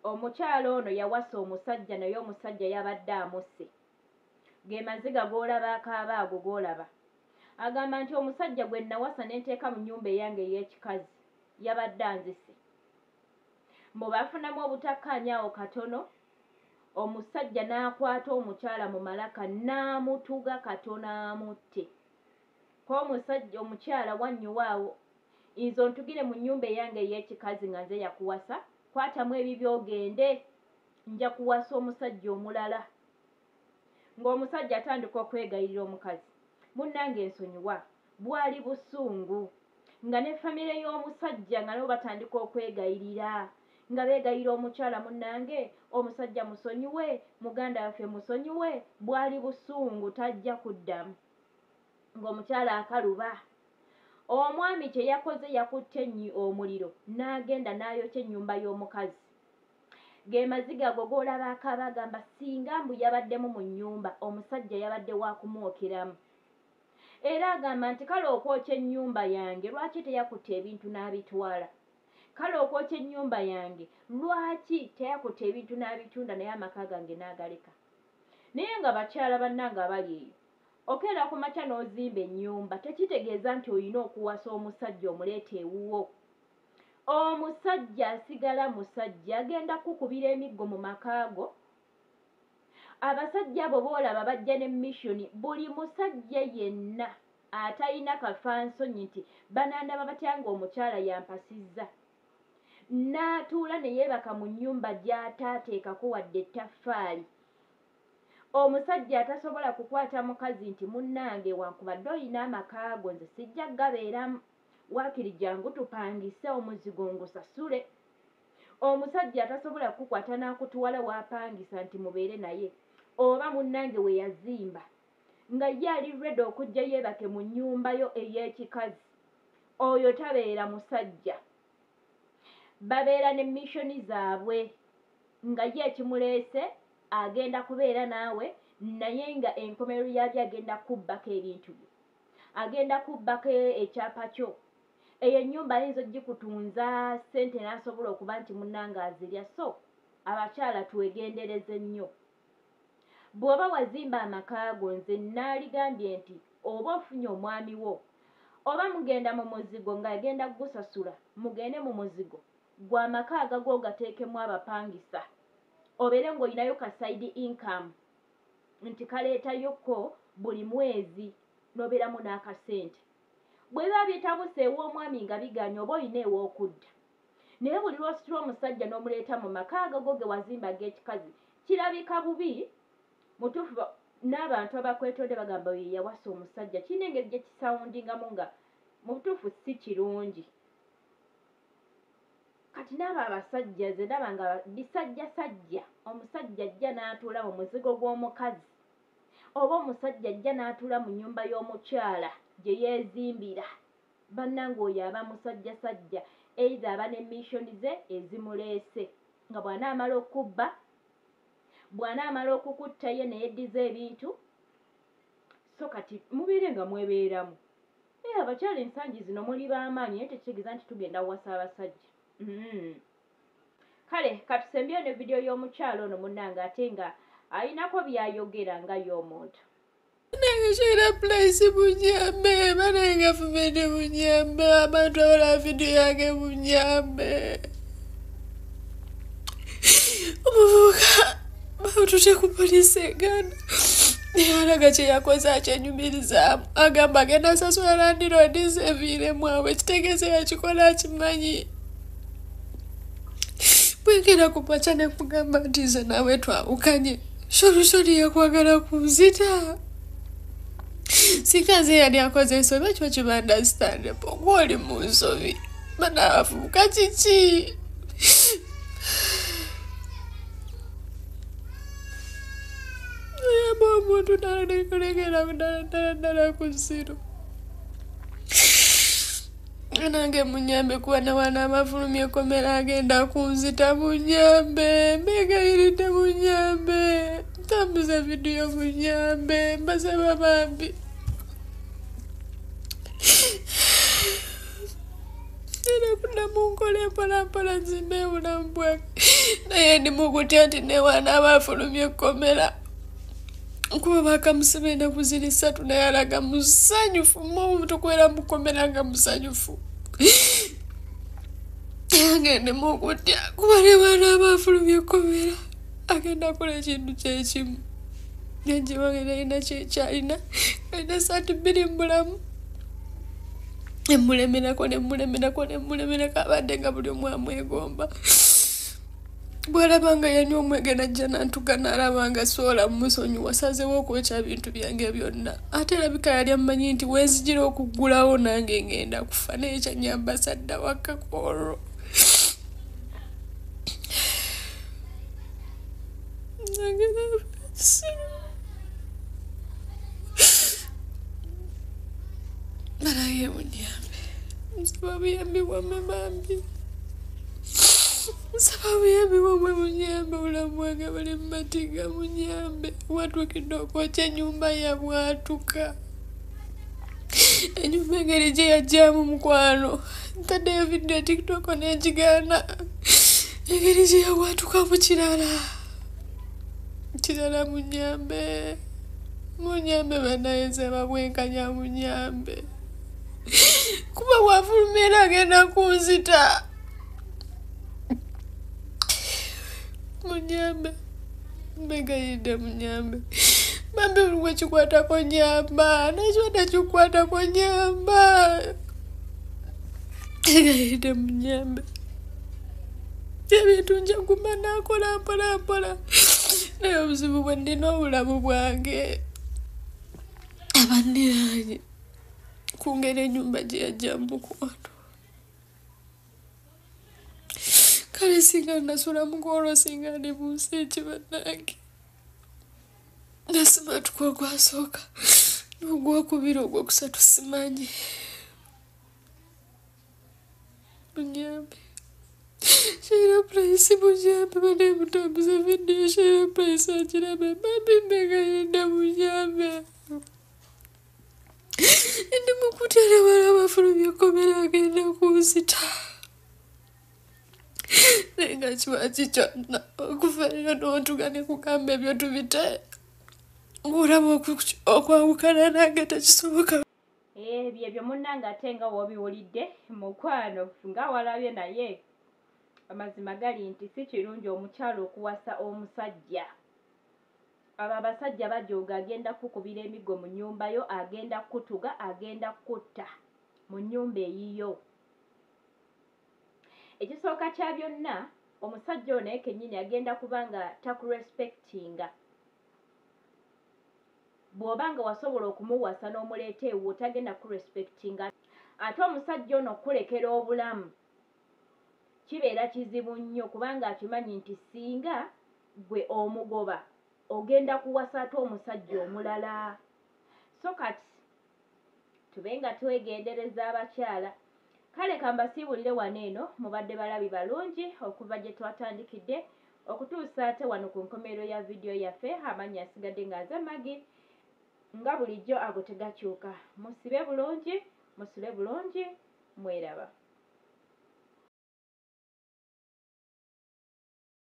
omukyala ono yawasa omusajja naye omusajja yabadde amusse ge maziga g'olaba akaabaago g'olaba agamba nti omusajja gwe nawasa n'enteeka mu nnyumba eyange ey'ekikazi yabadde anzise mbu bafunamu obutakkaanyaawo katono omusajja n'akwata omukyala mu malaka n'amutuga katono amutte ko omusajja omukyala wannyuwaawo nze ontugire mu nnyumba eyange ey'ekikazi nga nze yakuwasa kwatamu ebibyo ogende nja kuwasa omusajja omulala ng'omusajja atandika okwegayirira omukazi munnange ensonyiwa bwali busungu nga ne famire y'omusajja nga nabo batandika okwegayirira nga beegayira omukyala munnange omusajja musonyiwe muganda waffe musonyiwe bwali busungu tajja kuddamu ng'omukyala akaluba omwami kye yakoze yakutte omuliro n'agenda n'ayokya ennyumba y'omukazi ge maziga ago g'olaba akaaba agamba singa mbu yabaddemu mu nnyumba omusajja yabadde wa kumwokeramu era agamba nti kale okwokya ennyumba yange lwaki teyakutte ebintu n'abitwala kale okwokya ennyumba yange lwaki teyakutte ebintu n'abitunda naye amaka gange n'agaleka naye nga bakyala bannange abali eyo okeera ku makya n'ozimba ennyumba tekitegeeza nti olina okuwasa omusajja omuleeta ewuwo omusajja asigala musajja agenda kukubira emiggo mu makaago abasajja abo boolaba bajja ne missoni buli musajja yenna atalina kafansonyi nti banaandaba batya ng'omukyala yampasizza n'atuula ne yeebaka mu nnyumba gy'ataateekako wadde ettaffaali omusajja atasobola kukwata mukazi nti munnange wankubadde olina amakaago nze sijja gabeeramu waakiri jangu tupangise omuzigo ngusasule omusajja atasobola kukwata n'akutuwala waapangisa nti mubeere naye oba munnange we yazimba nga ye ali ready okujja yeebake mu nnyumba yo ey'ekikazi oyo tabeera musajja babeera ne missoni zaabwe nga ye ekimuleese agenda kubeera naawe naye nga enkomerero yabyo agenda kubbako ebintu bye agenda kubbako ekyapa kyo eyo ennyumba ayinza ogikutunza ssente n'asobola okuba nti munnange azirya so abakyala twegendereze nnyo bw'oba wazimba amakaago nze naaligambye nti oba ofunye omwami wo oba mugenda mu muzigo ng'agenda kugusasula mugende mu muzigo gwe amakaaga go gateekemu abapangisa obeere ng'olinayo ka side income nti kaleetayoko buli mwezi n'obeeramu n'akasente bwe biba bitabuse ew'omwami nga biganya oba olina ew'okudda naye buli lw'ositula omusajja n'omuleeta mu makaaga go ge wazimba g'ekikazi kirabika bubi mutuufu n'abantu abakwetodde bagamba oyo yawasa omusajja kirina engeri gye kisawundingamu nga mu butuufu si kirungi kati n'abo abasajja ze ndaba nga bisajjasajja omusajja ajja n'atuula mu muzigo gw'omukazi oba omusajja ajja n'atuula mu nnyumba y'omukyala gye yeezimbira bannange oyo aba musajjasajja eiza aba ne missoni ze ezimuleese nga bw'anaamala okubba bw'anaamala okukutta ye ne yeddiza ebintu so kati mubeere nga mwebeeramu abakyala ensangi zino muli b'amaanyi naye tekitegeeza nti tugenda wasa abasajja kale katusembyeyo ne vidiyo y'omukyalo ono munnange ate nga alinako byayogera nga y'omuntu nange kyera place bunyambe banange fumene bunyambe abantu abalaba vidiyo yange bunyambe omuvubuka bawutute ku poliisi eganda alaga kye yakoze akyenyumirizaamu agamba agenda asasula landiroodi zeviiremwawe kitegeeza yakikola akimanyi bwengera ku makya ne kugamba nti nze naawe twawukanye solusoni yakwagala kunzita singa nze yali akoze ensobi ekyo kiba understandable gw'oli mu nsobi banaabavubuka kiki yaba omuntu nalekolekera ddala ku ziro nange munyambe kuba nawana amafulumya ekomera agenda kunzita munyambe mbegayiridde munyambe ntambuza vidiyo munyambe mbasaba bambi era kuddamu nkola empolampola nzimbe obulamu bwange naye ndi mukutya nti newaana abafulumya ekkomera kuba bakamusiba ennaku ziri 3 naye alaga musanyufu mu tukwera mu kkomera nga musanyufu agende mukutya kuba newaana abafulumya ekkomera agenda kola ekintu kyekimu nenjiwange nalina kyekyalina alina saati 2 mbulamu emulemerako abadde nga buli omu amwegomba bwalaba nga yanywa omwenge najja nantuka nalaba nga sola mumusonyi wasazewo okwekya bintu byange byonna ate erabika yali amanyi nti wenzijira okuggulawo nange ngenda kufa naye kyanyamba sadda wakakoro naraye munyambe nsaba buyambi bwamme bambi nsaba buyambi bwammwe munyambe bulamu bwange buli mumatiga munyambe watuukidde okwokya ennyumba yabwatuka ennyumba engeri gye yajjaamu mukwano ntaddeyo vidiyo tiktok n'egigaana engeri gye yabwatuka mu kirala munyambe banayenze babwenkanya munyambe kuba wafuluma era agenda kunzita munyambe mbegayidde munyambe bambi buli wekikwatako nyamba nakyo tekikwatako nyamba egayidde munyambe ebintu nja kumba nakola mpolampola naye obuzibu bwe ndina obulamu bwange abanniranye kungera ennyumba gye yajja mukwano kale singa nasula mukolo singa ndi mu nsi ekibannange nasima tuko gwasooka n'ogwokubiri ogwokusatu simanyi munyambe Sheila Price munyambe bane mutambuza vidiyo Sheila Price agirabe bambi mbegayidde munyambe ndi mukutya newaana abafulumya ekkomera agenda kunzita naye nga kiwaki kyonna okuvayo n'ontuga ne kugamba ebyo tubite ng'olaba okwawukana nange tekisoboka ebyo munnange ate nga wobiwulidde mukwano nga walabye naye amazima gali nti si kirungi omukyalo okuwasa omusajja abo abasajja bajooga agenda kukubira emiggo mu nnyumba yo agenda kutuga agenda kutta mu nnyumba eyiyo ekisooka kya byonna omusajja ono kennyini agenda kubanga takurespectinga bw'obanga wasobola okumuwasa n'omuleeta ewo tagenda kurespectinga ate omusajja ono kulekera obulamu kibeera kizibu nnyo kubanga akimanyi nti singa gwe omugoba ogenda kuwasa ate omusajja omulala so kati tube nga twegendereza abakyala kale kambasiibulire wano eno mubadde balabi balungi okuva gye twatandikidde okutuusa ate wano ku nkomerero ya vidiyo yaffe amannya asigadde ng'aze Magi nga bulijjo ago tegakyuka musibe bulungi musule bulungi mweraba